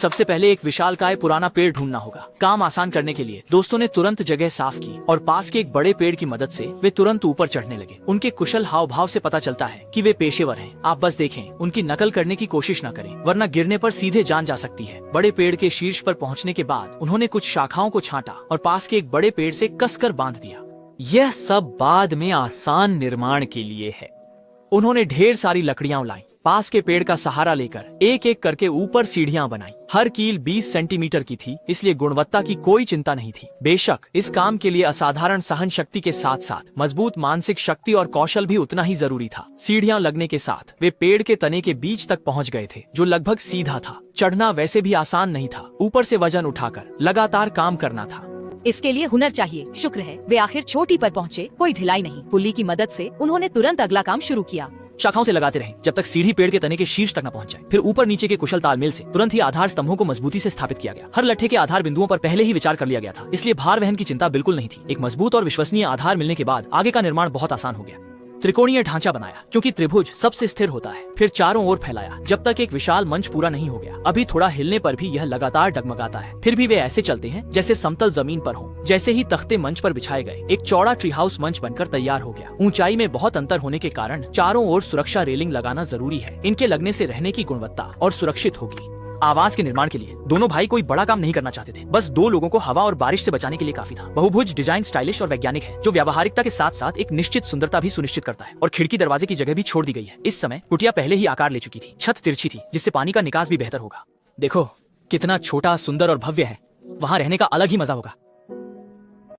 सबसे पहले एक विशालकाय पुराना पेड़ ढूंढना होगा। काम आसान करने के लिए दोस्तों ने तुरंत जगह साफ की और पास के एक बड़े पेड़ की मदद से वे तुरंत ऊपर चढ़ने लगे। उनके कुशल हाव भाव से पता चलता है कि वे पेशेवर हैं। आप बस देखें, उनकी नकल करने की कोशिश न करें, वरना गिरने पर सीधे जान जा सकती है। बड़े पेड़ के शीर्ष पर पहुंचने के बाद उन्होंने कुछ शाखाओं को छांटा और पास के एक बड़े पेड़ से कसकर बांध दिया। यह सब बाद में आसान निर्माण के लिए है। उन्होंने ढेर सारी लकड़ियां लाई, पास के पेड़ का सहारा लेकर एक एक करके ऊपर सीढ़ियां बनाई। हर कील 20 सेंटीमीटर की थी, इसलिए गुणवत्ता की कोई चिंता नहीं थी। बेशक इस काम के लिए असाधारण सहन शक्ति के साथ साथ मजबूत मानसिक शक्ति और कौशल भी उतना ही जरूरी था। सीढ़ियां लगने के साथ वे पेड़ के तने के बीच तक पहुंच गए थे, जो लगभग सीधा था। चढ़ना वैसे भी आसान नहीं था, ऊपर से वजन उठाकर लगातार काम करना था। इसके लिए हुनर चाहिए। शुक्र है वे आखिर चोटी पर पहुँचे। कोई ढिलाई नहीं। पुली की मदद से उन्होंने तुरंत अगला काम शुरू किया। शाखाओं से लगाते रहे जब तक सीढ़ी पेड़ के तने के शीर्ष तक न पहुंच जाए। फिर ऊपर नीचे के कुशल तालमेल से तुरंत ही आधार स्तंभों को मजबूती से स्थापित किया गया। हर लट्ठे के आधार बिंदुओं पर पहले ही विचार कर लिया गया था, इसलिए भार वहन की चिंता बिल्कुल नहीं थी। एक मजबूत और विश्वसनीय आधार मिलने के बाद आगे का निर्माण बहुत आसान हो गया। त्रिकोणीय ढांचा बनाया, क्योंकि त्रिभुज सबसे स्थिर होता है। फिर चारों ओर फैलाया जब तक एक विशाल मंच पूरा नहीं हो गया। अभी थोड़ा हिलने पर भी यह लगातार डगमगाता है। फिर भी वे ऐसे चलते हैं जैसे समतल जमीन पर हो। जैसे ही तख्ते मंच पर बिछाए गए, एक चौड़ा ट्री हाउस मंच बनकर तैयार हो गया। ऊंचाई में बहुत अंतर होने के कारण चारों ओर सुरक्षा रेलिंग लगाना जरूरी है। इनके लगने से रहने की गुणवत्ता और सुरक्षित होगी। आवास के निर्माण के लिए दोनों भाई कोई बड़ा काम नहीं करना चाहते थे, बस 2 लोगों को हवा और बारिश से बचाने के लिए काफी था। बहुभुज डिजाइन स्टाइलिश और वैज्ञानिक है, जो व्यावहारिकता के साथ साथ एक निश्चित सुंदरता भी सुनिश्चित करता है। और खिड़की दरवाजे की जगह भी छोड़ दी गई है। इस समय कुटिया पहले ही आकार ले चुकी थी। छत तिरछी थी, जिससे पानी का निकास भी बेहतर होगा। देखो कितना छोटा, सुंदर और भव्य है। वहाँ रहने का अलग ही मजा होगा।